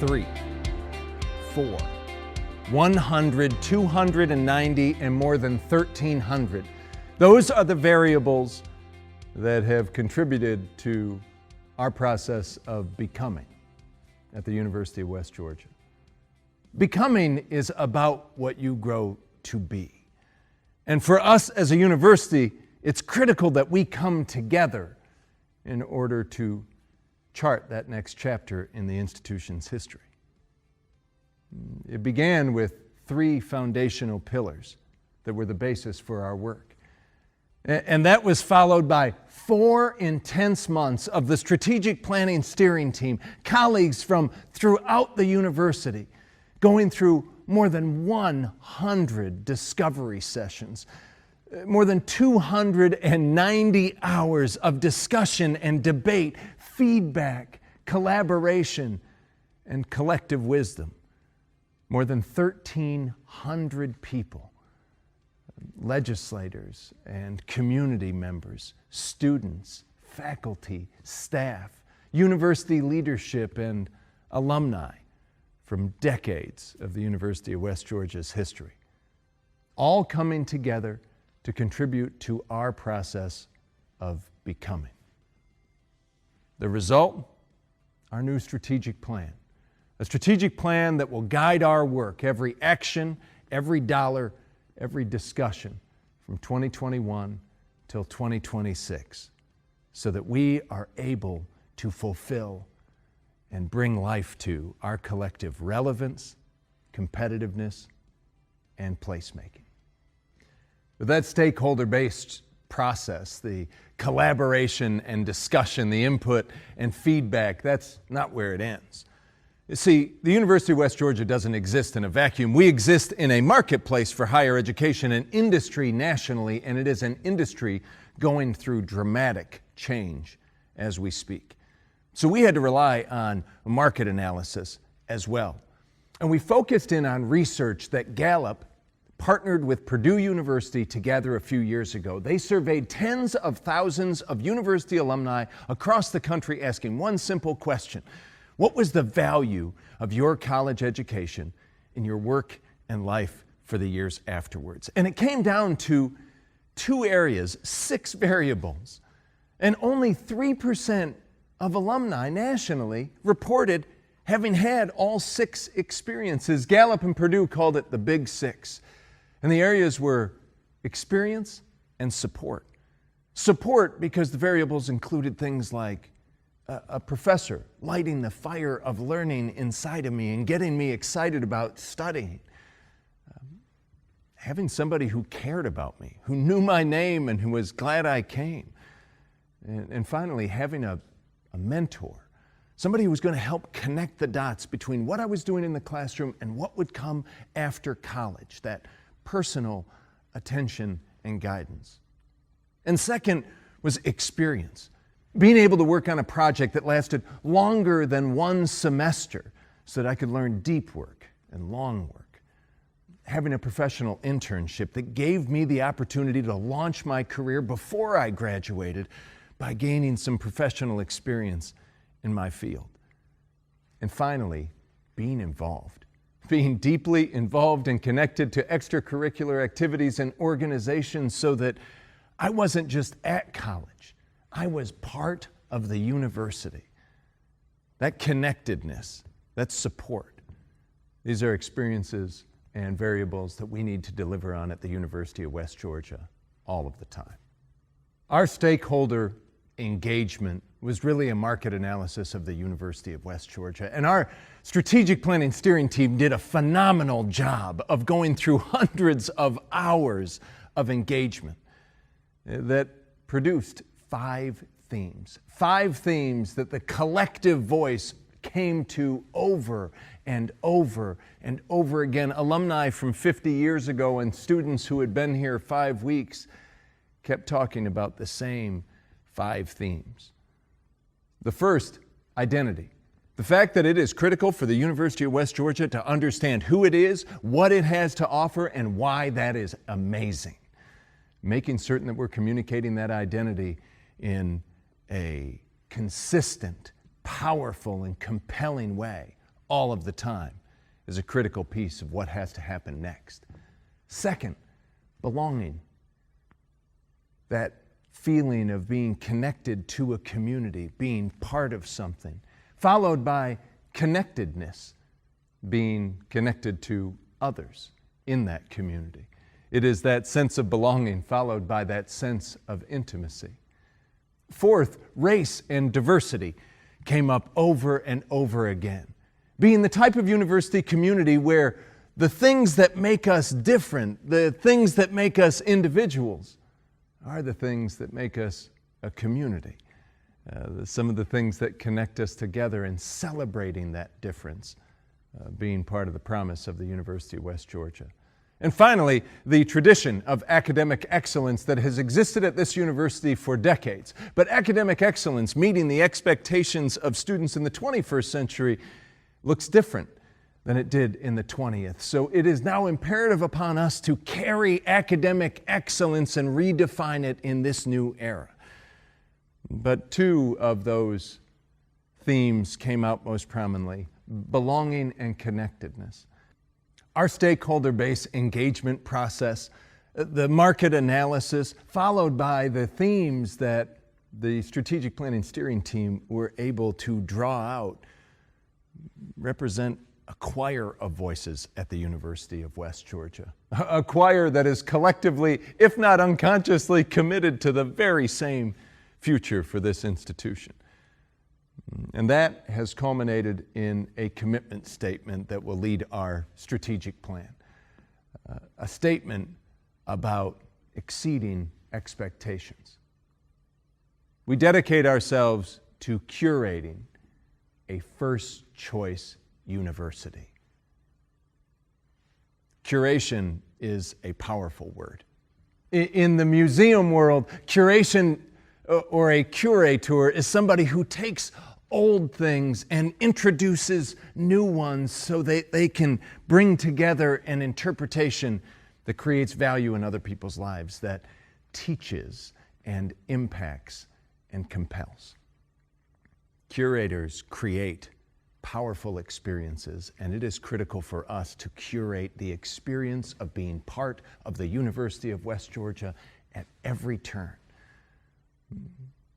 3, 4, 100, 290, and more than 1,300. Those are the variables that have contributed to our process of becoming at the University of West Georgia. Becoming is about what you grow to be. And for us as a university, it's critical that we come together in order to chart that next chapter in the institution's history. It began with 3 foundational pillars that were the basis for our work. And that was followed by 4 intense months of the strategic planning steering team, colleagues from throughout the university, going through more than 100 discovery sessions, more than 290 hours of discussion and debate, feedback, collaboration, and collective wisdom. More than 1,300 people, legislators and community members, students, faculty, staff, university leadership, and alumni from decades of the University of West Georgia's history, all coming together to contribute to our process of becoming. The result? Our new strategic plan. A strategic plan that will guide our work, every action, every dollar, every discussion from 2021 till 2026, so that we are able to fulfill and bring life to our collective relevance, competitiveness, and placemaking. With that stakeholder-based process, the collaboration and discussion, the input and feedback, that's not where it ends. You see, the University of West Georgia doesn't exist in a vacuum. We exist in a marketplace for higher education, an industry nationally, and it is an industry going through dramatic change as we speak. So we had to rely on market analysis as well. And we focused in on research that Gallup partnered with Purdue University to gather a few years ago. They surveyed tens of thousands of university alumni across the country asking one simple question: what was the value of your college education in your work and life for the years afterwards? And it came down to 2 areas, 6 variables, and only 3% of alumni nationally reported having had all 6 experiences. Gallup and Purdue called it the Big 6. And the areas were experience and support. Support because the variables included things like a professor lighting the fire of learning inside of me and getting me excited about studying. Having somebody who cared about me, who knew my name and who was glad I came. And finally, having a mentor, somebody who was going to help connect the dots between what I was doing in the classroom and what would come after college, that personal attention and guidance. And second was experience. Being able to work on a project that lasted longer than 1 semester so that I could learn deep work and long work. Having a professional internship that gave me the opportunity to launch my career before I graduated by gaining some professional experience in my field. And finally, being involved. Being deeply involved and connected to extracurricular activities and organizations so that I wasn't just at college, I was part of the university. That connectedness, that support, these are experiences and variables that we need to deliver on at the University of West Georgia all of the time. Our stakeholder engagement was really a market analysis of the University of West Georgia. And our strategic planning steering team did a phenomenal job of going through hundreds of hours of engagement that produced 5 themes. 5 themes that the collective voice came to over and over and over again. Alumni from 50 years ago and students who had been here 5 weeks kept talking about the same 5 themes. The first, identity. The fact that it is critical for the University of West Georgia to understand who it is, what it has to offer, and why that is amazing. Making certain that we're communicating that identity in a consistent, powerful, and compelling way all of the time is a critical piece of what has to happen next. Second, belonging. That feeling of being connected to a community, being part of something, followed by connectedness, being connected to others in that community. It is that sense of belonging followed by that sense of intimacy. Fourth, race and diversity came up over and over again. Being the type of university community where the things that make us different, the things that make us individuals, are the things that make us a community. Some of the things that connect us together, and celebrating that difference, being part of the promise of the University of West Georgia. And finally, the tradition of academic excellence that has existed at this university for decades. But academic excellence, meeting the expectations of students in the 21st century, looks different than it did in the 20th. So it is now imperative upon us to carry academic excellence and redefine it in this new era. But two of those themes came out most prominently: belonging and connectedness. Our stakeholder base engagement process, the market analysis, followed by the themes that the strategic planning steering team were able to draw out, represent a choir of voices at the University of West Georgia. A choir that is collectively, if not unconsciously, committed to the very same future for this institution. And that has culminated in a commitment statement that will lead our strategic plan. A statement about exceeding expectations. We dedicate ourselves to curating a first choice university. Curation is a powerful word. In the museum world, curation or a curator is somebody who takes old things and introduces new ones so they can bring together an interpretation that creates value in other people's lives, that teaches and impacts and compels. Curators create powerful experiences, and it is critical for us to curate the experience of being part of the University of West Georgia at every turn.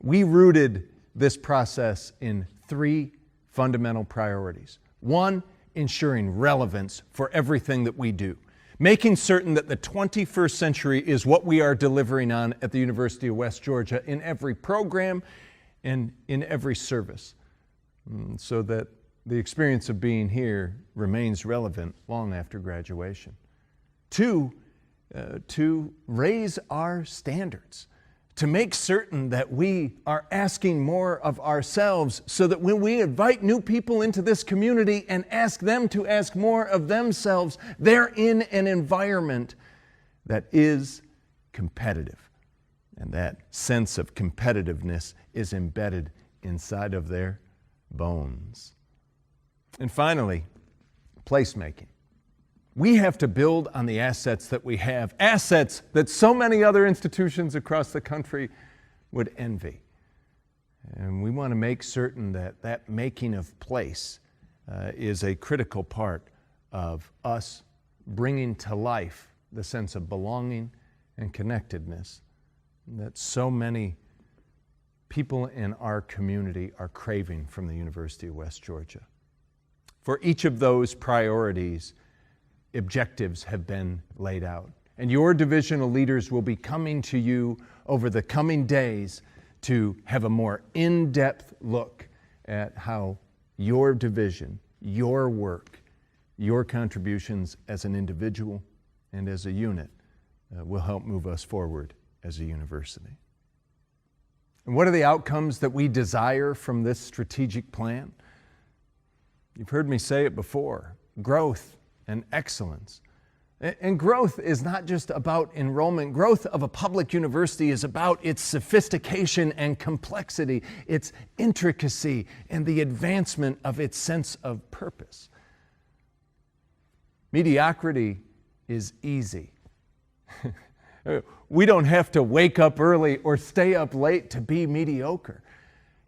We rooted this process in three fundamental priorities. One, ensuring relevance for everything that we do, making certain that the 21st century is what we are delivering on at the University of West Georgia in every program and in every service, so that the experience of being here remains relevant long after graduation. Two, to raise our standards, to make certain that we are asking more of ourselves, so that when we invite new people into this community and ask them to ask more of themselves, they're in an environment that is competitive. And that sense of competitiveness is embedded inside of their bones. And finally, placemaking. We have to build on the assets that we have, assets that so many other institutions across the country would envy. And we want to make certain that that making of place is a critical part of us bringing to life the sense of belonging and connectedness that so many people in our community are craving from the University of West Georgia. For each of those priorities, objectives have been laid out. And your divisional leaders will be coming to you over the coming days to have a more in-depth look at how your division, your work, your contributions as an individual and as a unit will help move us forward as a university. And what are the outcomes that we desire from this strategic plan? You've heard me say it before: growth and excellence. And growth is not just about enrollment. Growth of a public university is about its sophistication and complexity, its intricacy, and the advancement of its sense of purpose. Mediocrity is easy. We don't have to wake up early or stay up late to be mediocre.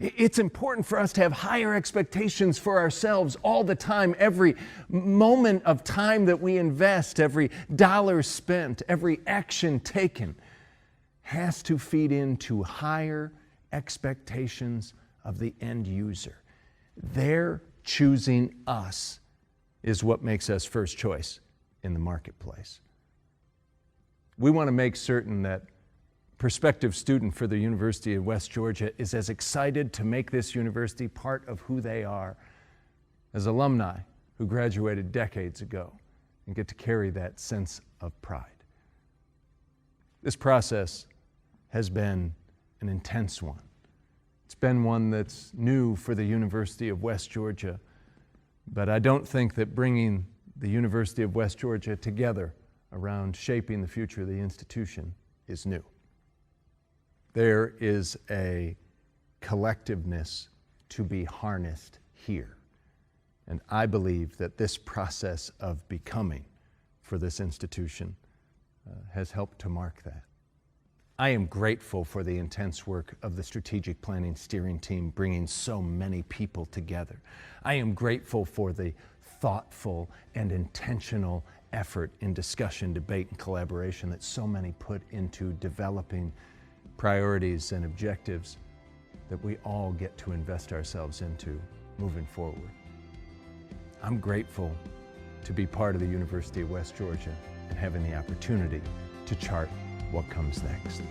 It's important for us to have higher expectations for ourselves all the time. Every moment of time that we invest, every dollar spent, every action taken has to feed into higher expectations of the end user. Their choosing us is what makes us first choice in the marketplace. We want to make certain that prospective student for the University of West Georgia is as excited to make this university part of who they are as alumni who graduated decades ago and get to carry that sense of pride. This process has been an intense one. It's been one that's new for the University of West Georgia, but I don't think that bringing the University of West Georgia together around shaping the future of the institution is new. There is a collectiveness to be harnessed here. And I believe that this process of becoming for this institution has helped to mark that. I am grateful for the intense work of the strategic planning steering team bringing so many people together. I am grateful for the thoughtful and intentional effort in discussion, debate, and collaboration that so many put into developing priorities and objectives that we all get to invest ourselves into moving forward. I'm grateful to be part of the University of West Georgia and having the opportunity to chart what comes next.